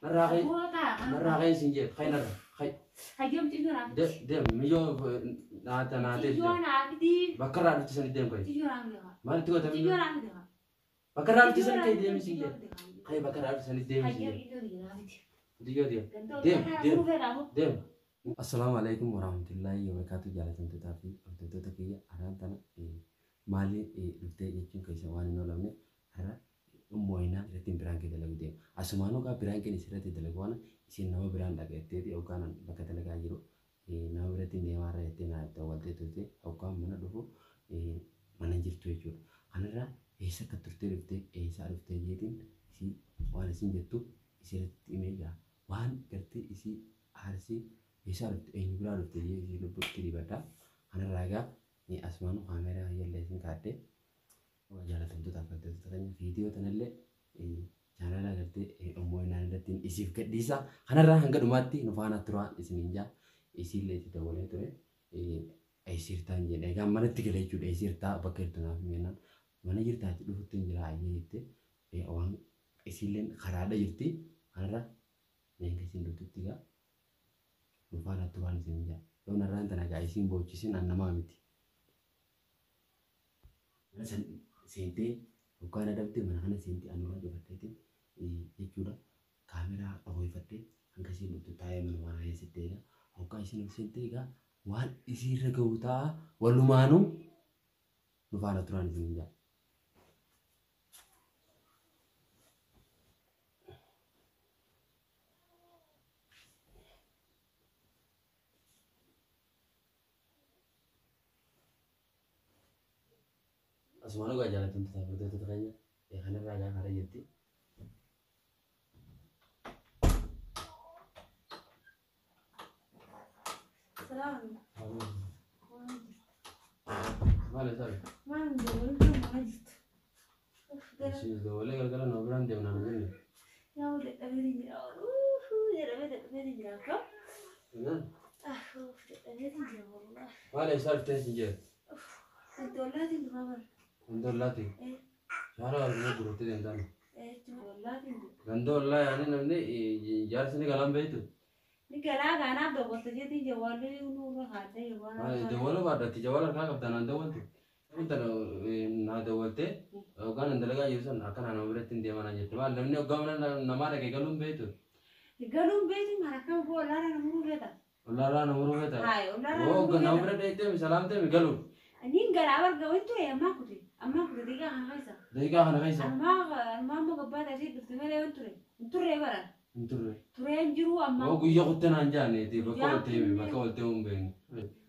نراغي سنجي خي نرا خي هجوم تجورا دم ميو ناتا تجورا بدي بكرة عرفت سنة دم كوي تجورا عندها ما تقول تمام تجورا عندها بكرة عرفت سنة كي دم سنجي خي بكرة عرفت سنة دم سنجي دم السلام عليكم ورحمة الله وبركاته جالسين تتابعي تتابعي أنا مالي لفتة يمكن كيسا واني نولمني أنا موينا رتين برانك دلوا ديم أسمانو كا برانك نسرت دلوانا إسين نوا بران لقى تيدي أو كان بكتة لقى يرو نوا رتين ديوارا رتين توالتي توتي أو كان منا دفو مننجر تويجور أنا را إيسا كترتي رفتة إيسا رفتة جيتين إسي وانا سنجتو إسي رت إيميجا وان كرتي إسي هارسي إيسا رفتة إني برا رفتة جي إسي لبوت كري بتا أنا راجع ni asmanu kamera yalle sin kaate wajala tentu tapate tanya video tanalle channel agarte ummo inandatin isif kadisa hanara hanga dumati nufana turwa isininja isille ti dawole tore aisir tanje ne gamana tigale jude aisir ta bakir tuna menan mana jirta ti dufutin jira ayete awan isillen kharada jirti hanara nenga sindu tutiga nufana turwa isininja dona ranta naga isin bochisin annama miti sente bukan ada betul mana kana sente anu lagi betul itu kamera aku ifate angka sih itu tayang mana ya sente ga aku sih sente ga wan isi regauta walumanu nufana turan sinja asmanu gak jalan tentu tak betul itu kayaknya ya karena raga hari jadi salam mana sabi mana dulu mana jitu sih dulu gara-gara nobran dia mana nih ya udah tapi dia ya udah tapi dia kok benar udah tapi dia wallah mana sabi tes aja itu lagi tuh kabar Gandolati. Cara orang guru tu yang sana. Gandolati. Gandola yani namne jar sini kalam begitu. Ni kala gana do bosta jadi jawal ni unu hada jawal. Jawal pada ti jawal kan kapten anda wantu. Untar na dawalte. Kan anda lega yusan akan anu beretin dia mana jadi. Wal namne gamna namara ke galum begitu. Galum begitu mana kau bola namuru beta. Lara namuru beta. Hai, lara. Oh, gamna berada itu misalam tu galum. Ni garawar gawin tu ya mak tu. Amma ku diga hangaisa. Diga hangaisa. Amma mo gabata sih bertemu lewat tu. Enture bara. Enture. Ture anjuru amma. Oh, guya kutten anjane ti bakol te umbeng.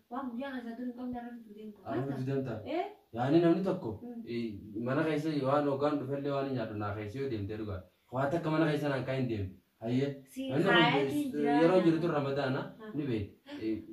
Wah, guya ngasa tu kau darah tu dia. Aku tu dia tak. Yani namni takko. Mana kaisa yawan ogan tu felle wani nyatu na kaisa yo dem teruga. Khawata kamana kaisa na kain dem. Ayye. Yero jiru tu Ramadana ni be.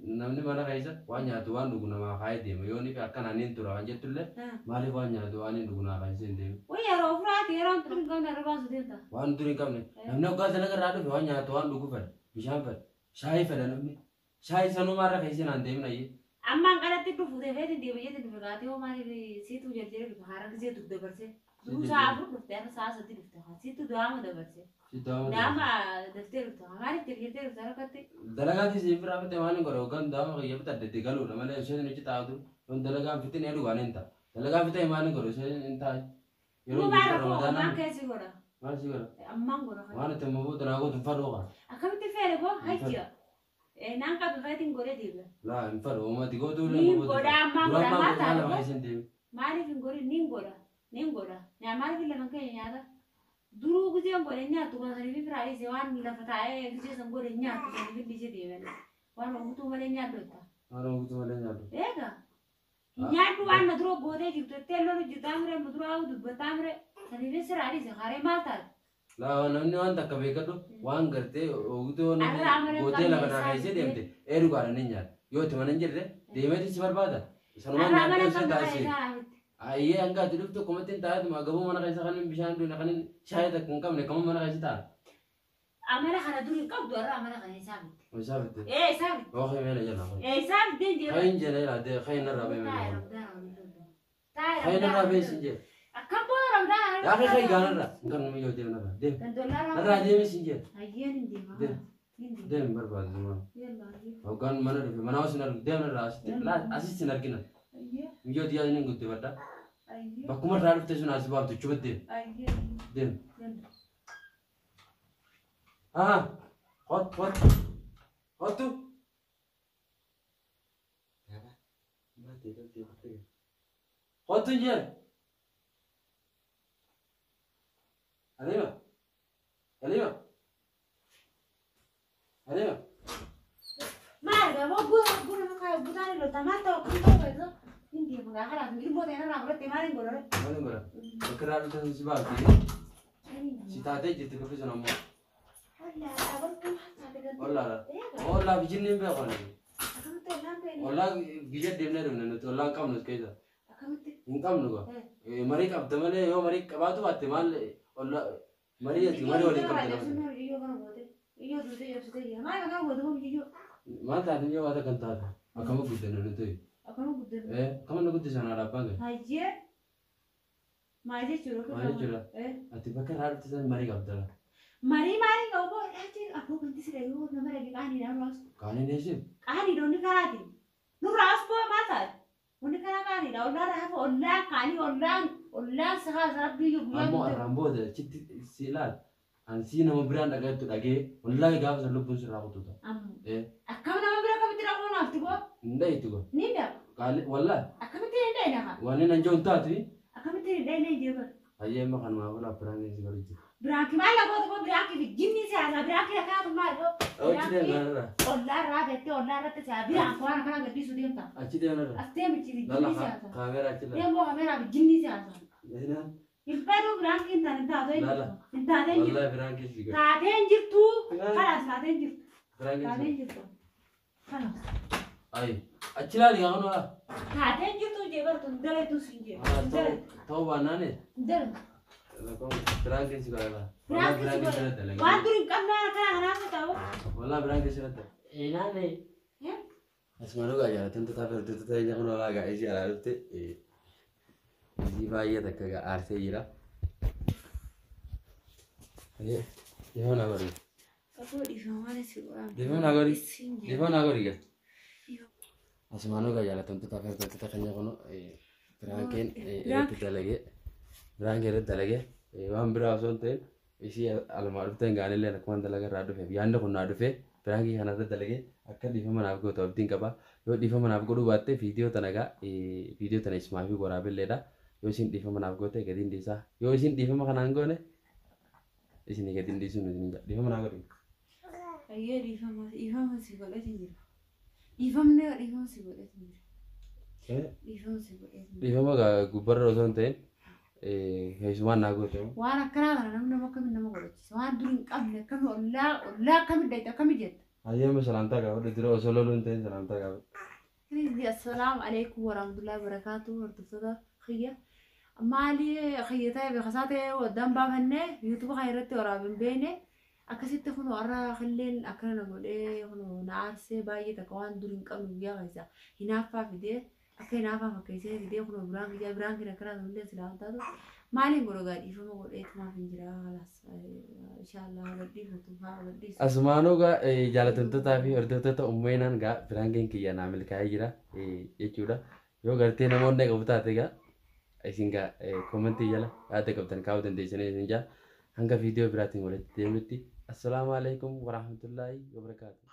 Namni mana kaisa wanya tu wan duguna ma khai dem. Yo ni akan anin tu rawan jetulle. Mali wanya tu anin duguna kaisa dem. Oh ya rofra tiara tu kau darah bas dia tak. Wan tu ni kamne. Namni ogan sana kerada wanya tu wan dugu fer. Bisham fer. Shai fer namni. Shai sanu mara kaisa na dem na ye. Amma kada tipu fude fede dia beje tipu gati o mari situ jadi harang ke situ dabar se. Dusa abu dufte ana saas ati dufte ha situ doama dabar se. Dama dufte dufte hamari tirgete darakati. Dalagati sih berapa teman koro kan dama ya betul dete galu namanya saya ni cita tu. Don dalaga fitin edu ganen ta. Dalaga fitin mana koro saya entah. Yero jiru Ramadan. Amma kaisi gora. Mana sih gora? Amma gora. Mana temu bu tenaga tu faru kan? Akam ti fere ko haiya. Nangka befaiting gore dia. Lah, faru. Oma tiga tu ni gora amma gora mata. Mari gore ningora. Na mari vile manke nyada. Duru guje ngore nya tu kan hari fira ise wan la fatae guje ngore nya tu kan vile dije dia. Wan mutu male nya tu ta. Aro mutu male nya tu. Ega. Nya tu wan madro gode jitu telo jitamre madro au du batamre. Hari vile sira ise hare mata. Lah, namni wan tak kabeka tu wan gerte ugu namni hotel apa nak aja dia mte. Eru gara ninya. Yo tu mana jadi? Dia mesti siapa pada? Sanuman nak tu saya tahu. Ayah angkat hidup tu komentin tahu tu magabu mana kaisa kan bisa tu nak kan saya tak kungkam ni kamu mana kaisa tahu. Amana kana dulu kau dua amana kana sabit. Oh sabit. Sabit. Oh kau mana jalan. Sabit dia. Kau ini jalan ada kau ini rabe mana. Kau ini rabe sih. Akam orang dah. Ya kau gana dah. Bukan mesti hotel mana. Dem. Nara dia mesti je. Ajian Dem barbaadu zuma. Hoggaan mana dhufe mana hoos hin argu deemna irraa asitti hin argina. Miyyoo diyaa inni guddee badda. Bakkuma irraa dhufte sun asii baaftu chuma deem. Deem. Hottu. Hottu jeen. Halima. Halima. Halima. Marga, mau gua makan bukan lo tomato, kita itu ini bukan kalau ini buat yang orang berarti maling gua. Maling gua. Kerana itu si bapak si tadi jadi kerja sana mau. Allah, abang tuh tadi kan. Allah bijin ni berapa ni? Allah bijat dia ni rumah ni, tu Allah kam nus kaya. Kam nus gua. Mari kam teman ni, yo mari kabat tu batte mal. Allah mari ya, mari orang kam teman. Iyo tu saya sudah ya. Mana kan gua tu iyo. Mana tadi yo ada kan tadi. Akamu gudde ni tu. Akamu gudde. Kamu nak gudde sana apa kan? Haji. Maji curug. Maji curug. Ati bakar harus tu mari kam teman. Mari kau boleh aja. Aku ganti sih lagi. Nama lagi kahani nama ras. Kahani ni sih. Kahani doni kahani. Nu ras po mata. Doni kahani. Allah dah Allah kahani Allah sahara biu. Rambo dah citi silat. Ansi nama brand agak tu lagi. Allah gaf selalu pun selalu tu tu. Akamu nama brand kamu tidak mau nanti gua. Nda itu gua. Nida. Kali wallah. Akamu tidak ada nak. Wani nanjau entah tu. Akamu tidak ada ni je. Ayah makan makan lah brand ni segala itu. Brand mana gua brand ni gini saja. Brand ni akamu mana? Oh ciri mana? Allah rada tu Allah rada saja. Brand aku anak anak gede sudah entah. Ciri mana? Astem ciri gini saja. Kamera ciri. Dia mau kamera gini saja. Mana? Ilpadu brand kita entah tu. Entah tu. Allah brand kita juga. Tadi anjir tu. Kalas tadi anjir. Brand kita. Tadi anjir tu. Kalas. Ay, acila lihat kan lah. Tadi anjir tu je baru tu dale tu sinje. Tahu mana ni? Dale. Lakom brand kita juga lah. Brand kita juga. Wah tu kamera kan tahu. Wallah brand kita sudah. Enak ni. Ya. Asmanu gaya, tentu tapi jangan orang agak isi ala tu. Jiwa iya tak agak arse ira. Aye, di mana agak ni? Aku di mana sih orang? Di mana agak ni? Di mana agak ni kan? Asmanu gaya, tentu tapi kanya kono. Berangkin, berangkin lagi. Wan berasal tu. Isi almarhum tu enggak ni le, nak mana lagi radu fe. Bianda kono radu fe. Berangkin kana tu lagi. Akan di mana aku tahu tinggal apa. Yo di mana aku dulu buat video tanaga. Video tanah ismail gua rabel leda. Yo sin di mana aku tahu kedin desa. Yo sin di mana kan anggo ne? Di sini kedin desa ni di mana aku ni? Iya di mana sih boleh sendiri. Di mana sih boleh sendiri. Di mana gak gubar rosan ten? Hesuan aku tu. Wana kerana nama kami nama boleh. Wana dulu kami Allah kami dah kami jet. Ayah masalah kau, udah tidak solo lunten salam kau. Assalamualaikum warahmatullahi wabarakatuh. Warahmatullahi khiyah. Mali khiyatnya بخاصة ودم بابهن يوتيوب خيرتي ورا من بينه أكسيت تكونوا ورا خلين أكلنا نقول إيه كونوا نعرسه باي تكوان دورين كم نبيا غيسا هنا فيديو أكيد نافع فكيسة فيديو كونوا بران كنا كنا نقول سلام تادو مالي نقولوا قاعد يفهموا نقول إيه ما في جرا خلاص إن شاء الله بدي فتوها بدي Asmanu ga jalan tentu tapi order tu umainan ga berangking kian ambil kaya jira ये चूड़ा यो करते ना मोड़ने को बताते क्या ऐसी का कमेंट दिया आते कप्तान काउ दिन देशने निजा हंगा वीडियो बराती मोड़े तेमती अस्सलाम वालेकुम वरहमतुल्लाहि वबरकातुह